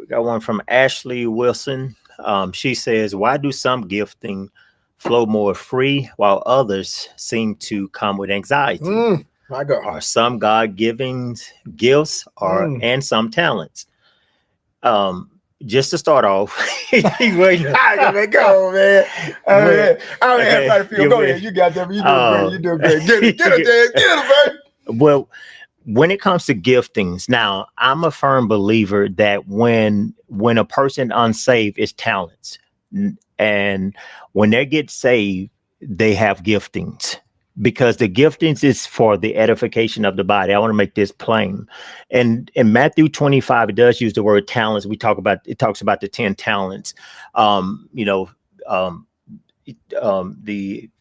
got one from Ashley Wilson. She says, "Why do some gifting flow more free while others seem to come with anxiety? My God. Are some God-given gifts and some talents?" Just to start off, I gotta go, man. Go ahead. You got that. You doing great. Get it, Dad. Get it, baby. Well, when it comes to giftings, now I'm a firm believer that when a person unsaved is talents, and when they get saved, they have giftings. Because the giftings is for the edification of the body. I want to make this plain. And in Matthew 25, it does use the word talents. It talks about the 10 talents. The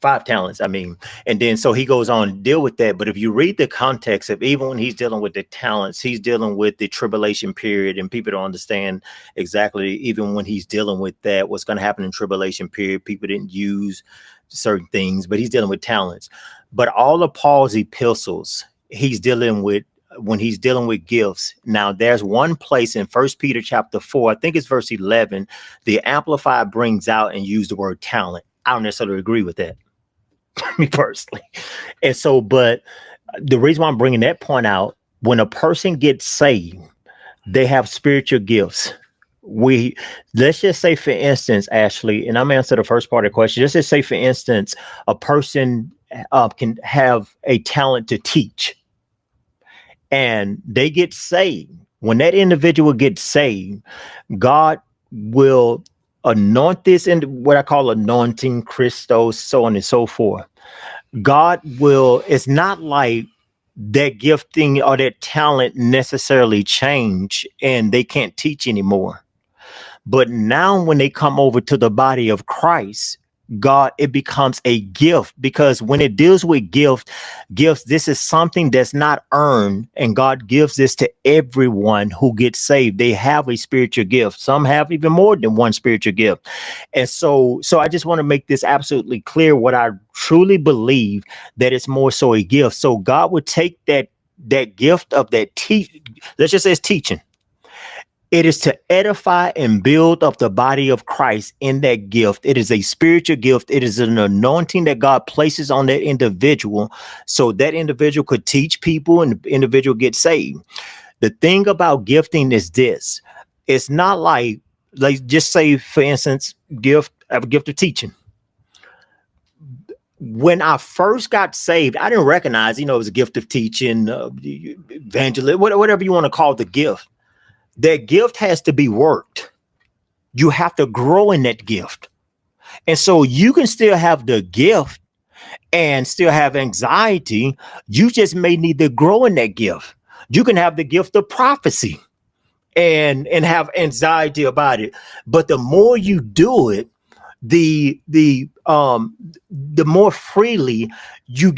5 talents, and then so he goes on to deal with that. But if you read the context of even when he's dealing with the talents, he's dealing with the tribulation period, and people don't understand exactly, even when he's dealing with that, what's going to happen in tribulation period. People didn't use certain things, but he's dealing with talents. But all of Paul's epistles, he's dealing with, when he's dealing with gifts. Now there's one place in 1 Peter chapter 4, I think it's verse 11, the Amplified brings out and use the word talent. I don't necessarily agree with that, me personally. And so, but the reason why I'm bringing that point out, when a person gets saved, they have spiritual gifts. Let's just say, for instance, Ashley, and I'm answering the first part of the question. Let's just say, for instance, a person can have a talent to teach, and they get saved. When that individual gets saved, God will anoint this, in what I call anointing, Christos, so on and so forth. God will, it's not like that gifting or that talent necessarily change and they can't teach anymore. But now when they come over to the body of Christ, God, it becomes a gift, because when it deals with gifts, this is something that's not earned, and God gives this to everyone who gets saved. They have a spiritual gift. Some have even more than one spiritual gift. And so I just want to make this absolutely clear, what I truly believe, that it's more so a gift. So God would take that gift of that let's just say it's teaching. It is to edify and build up the body of Christ in that gift. It is a spiritual gift. It is an anointing that God places on that individual, so that individual could teach people and the individual gets saved. The thing about gifting is this. It's not like just say, for instance, I have a gift of teaching. When I first got saved, I didn't recognize, it was a gift of teaching, evangelist, whatever you want to call the gift. That gift has to be worked. You have to grow in that gift. And so you can still have the gift and still have anxiety. You just may need to grow in that gift. You can have the gift of prophecy and have anxiety about it. But the more you do it, the more freely you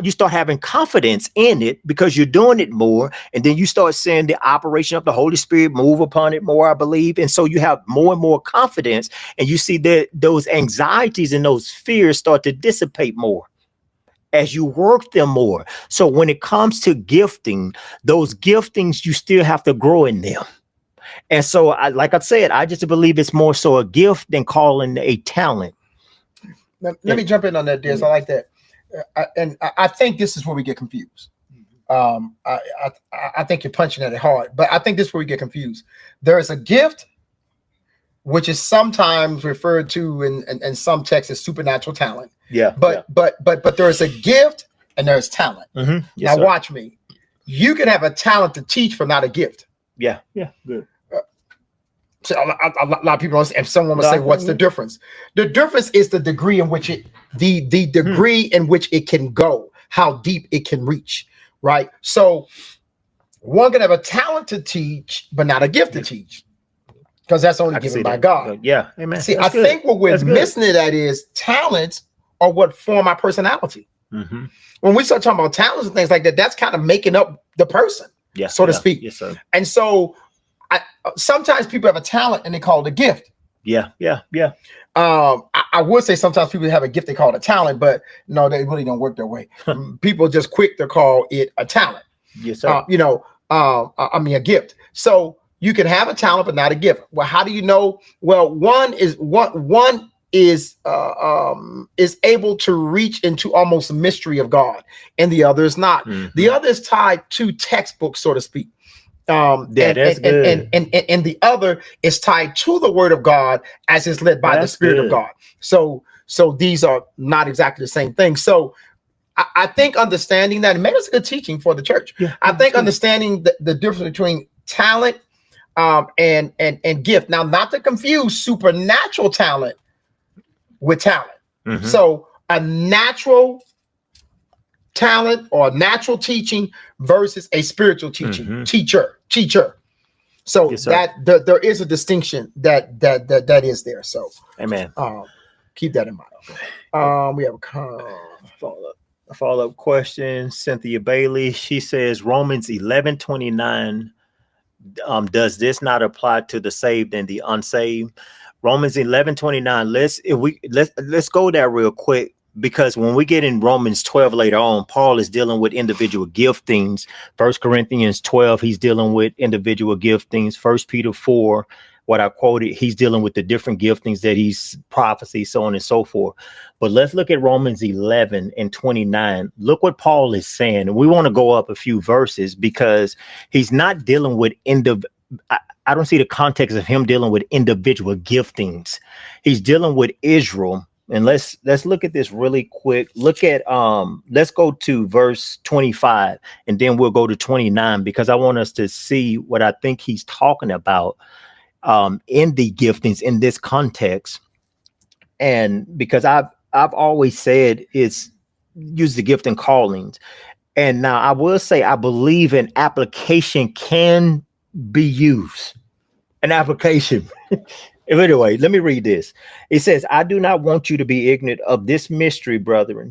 start having confidence in it, because you're doing it more, and then you start seeing the operation of the Holy Spirit move upon it more, I believe. And so you have more and more confidence, and you see that those anxieties and those fears start to dissipate more as you work them more. So when it comes to gifting, those giftings, you still have to grow in them. And so, like I said, I just believe it's more so a gift than calling a talent. Let me jump in on that, Des. I like that. I think this is where we get confused. I think you're punching at it hard, but I think this is where we get confused. There is a gift, which is sometimes referred to in some texts as supernatural talent. Yeah. But there is a gift and there's talent. Mm-hmm. Yes, now, sir. Watch me. You can have a talent to teach, but not a gift. Yeah. Good. So a lot of people, if someone would say, what's the difference? The difference is the degree in which the degree in which it can go, how deep it can reach, right? So one can have a talent to teach, but not a gift to teach, because that's only given by God. Yeah, amen. See, I think what we're missing it at is talents are what form our personality. Mm-hmm. When we start talking about talents and things like that, that's kind of making up the person, so to speak. Yes, sir. And so sometimes people have a talent and they call it a gift. Yeah. I would say sometimes people have a gift they call it a talent, but no, they really don't work that way. People just quick to call it a talent. Yes, sir. A gift. So You can have a talent but not a gift. Well, how do you know? Well, one is able to reach into almost mystery of God, and the other is not. The other is tied to textbooks, so to speak. That's good. And the other is tied to the word of God as is led by the Spirit of God. So these are not exactly the same thing. So I think understanding that, and maybe it's a good teaching for the church. Yeah, I think understanding the difference between talent and gift. Now, not to confuse supernatural talent with talent. So a natural talent or natural teaching versus a spiritual teaching teacher. So yes, that there is a distinction that is there. So amen. Keep that in mind. We have a follow-up question. Cynthia Bailey, she says Romans 11:29. Does this not apply to the saved and the unsaved? Romans 11:29. Let's go there real quick, because when we get in Romans 12 later on, Paul is dealing with individual giftings. 1 Corinthians 12, he's dealing with individual giftings. 1 Peter 4, what I quoted, he's dealing with the different giftings that he's prophecy, so on and so forth. But let's look at Romans 11:29. Look what Paul is saying. And we want to go up a few verses, because he's not dealing with I don't see the context of him dealing with individual giftings. He's dealing with Israel. And let's look at this really quick. Look at let's go to verse 25, and then we'll go to 29, because I want us to see what I think he's talking about in the giftings in this context. And because I've always said it's use the gift and callings. And now I will say I believe an application can be used. An application. Anyway, let me read this. It says, I do not want you to be ignorant of this mystery, brethren.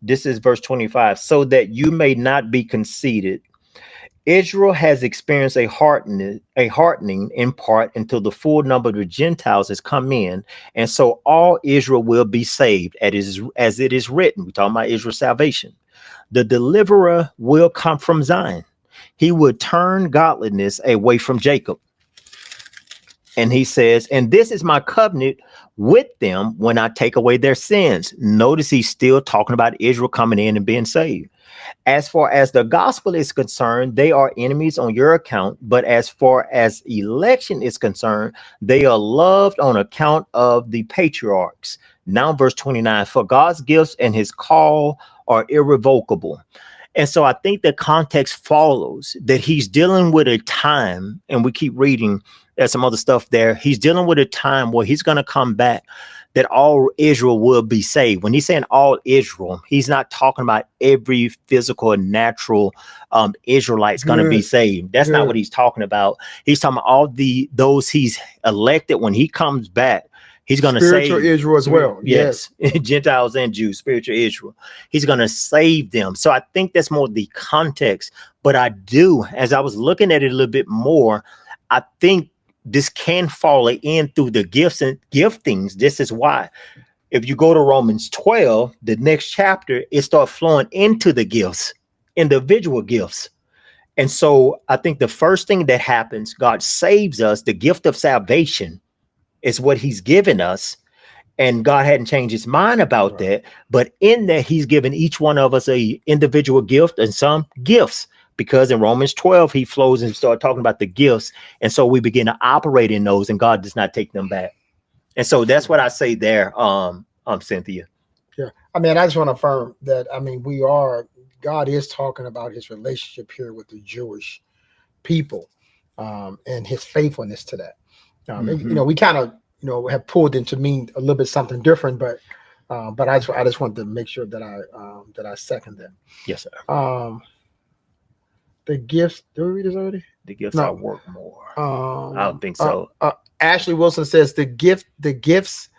This is verse 25, so that you may not be conceited. Israel has experienced a hardening in part until the full number of the Gentiles has come in. And so all Israel will be saved, as it is written. We're talking about Israel's salvation. The deliverer will come from Zion. He will turn godliness away from Jacob. And he says, and this is my covenant with them when I take away their sins. Notice he's still talking about Israel coming in and being saved. As far as the gospel is concerned, they are enemies on your account. But as far as election is concerned, they are loved on account of the patriarchs. Now, verse 29, for God's gifts and his call are irrevocable. And so I think the context follows that he's dealing with a time, and we keep reading, there's some other stuff there. He's dealing with a time where he's going to come back, that all Israel will be saved. When he's saying all Israel, he's not talking about every physical and natural Israelite's going to be saved. That's not what he's talking about. He's talking about all those he's elected. When he comes back, he's going to save spiritual Israel as well. Yes. Gentiles and Jews, spiritual Israel. He's going to save them. So I think that's more the context. But I do, as I was looking at it a little bit more, I think this can fall in through the gifts and giftings. This is why, if you go to Romans 12, the next chapter, it starts flowing into the gifts, individual gifts. And so I think the first thing that happens, God saves us. The gift of salvation is what he's given us. And God hadn't changed his mind about that. But in that, he's given each one of us a individual gift and some gifts. Because in Romans 12, he flows and starts talking about the gifts. And so we begin to operate in those, and God does not take them back. And so that's what I say there, Cynthia. Yeah. I mean, I just want to affirm that, I mean, God is talking about his relationship here with the Jewish people and his faithfulness to that. We kind of, have pulled into mean a little bit something different, but I just wanted to make sure that I second that. Yes, sir. The gifts. Did we read this already? The gifts I work more. I don't think so. Ashley Wilson says the gifts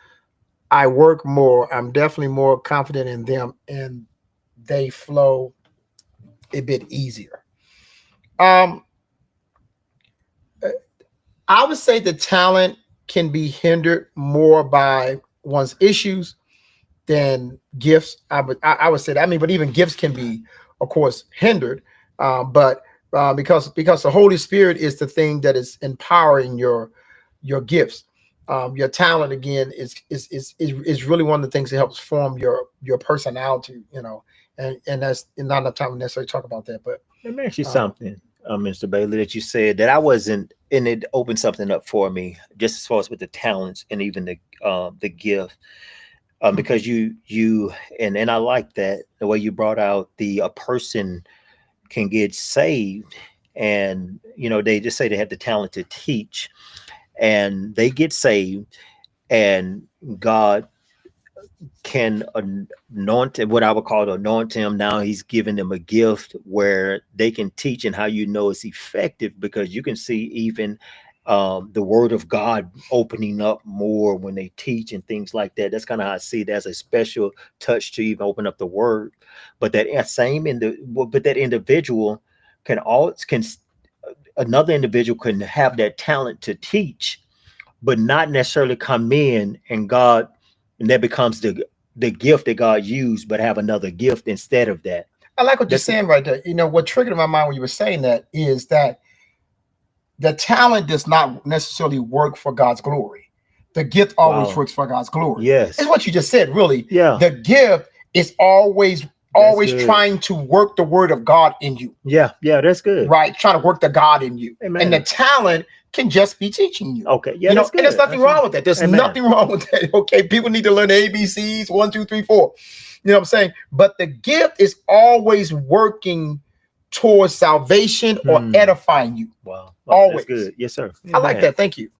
I work more. I'm definitely more confident in them, and they flow a bit easier. I would say the talent can be hindered more by one's issues than gifts. I would say that. I mean, but even gifts can be, of course, hindered. But because the Holy Spirit is the thing that is empowering your gifts. Your talent again is really one of the things that helps form your personality, and that's not enough time to necessarily talk about that. But Let me ask you um, something, Mr. Bailey, that you said that I wasn't, and it opened something up for me, just as far as with the talents and even the gift, because you and I like that the way you brought out a person can get saved, and they just say they have the talent to teach, and they get saved, and God can anoint what I would call anoint him. Now he's giving them a gift where they can teach, and how it's effective, because you can see even the word of God opening up more when they teach and things like that. That's kind of how I see it, as a special touch to even open up the word. But that individual can another individual can have that talent to teach, but not necessarily come in and that becomes the gift that God used, but have another gift instead of that. I like what you're That's saying right there. What triggered in my mind when you were saying that is that the talent does not necessarily work for God's glory. The gift always wow. works for God's glory. It's Yes. what you just said, really. Yeah. The gift is That's always good. trying to work the word of God in you, Yeah. Yeah. That's good. right? Trying to work the God in you. And the Amen. talent can just be teaching you. Okay. Yeah. That's And there's good. nothing wrong with that. There's Amen. nothing wrong with that. Okay. People need to learn the ABCs, 1, 2, 3, 4. You know what I'm saying? But the gift is always working towards salvation or edifying you. Wow. Wow. That's Always. good. Yes, sir. I like Amen. that. Thank you.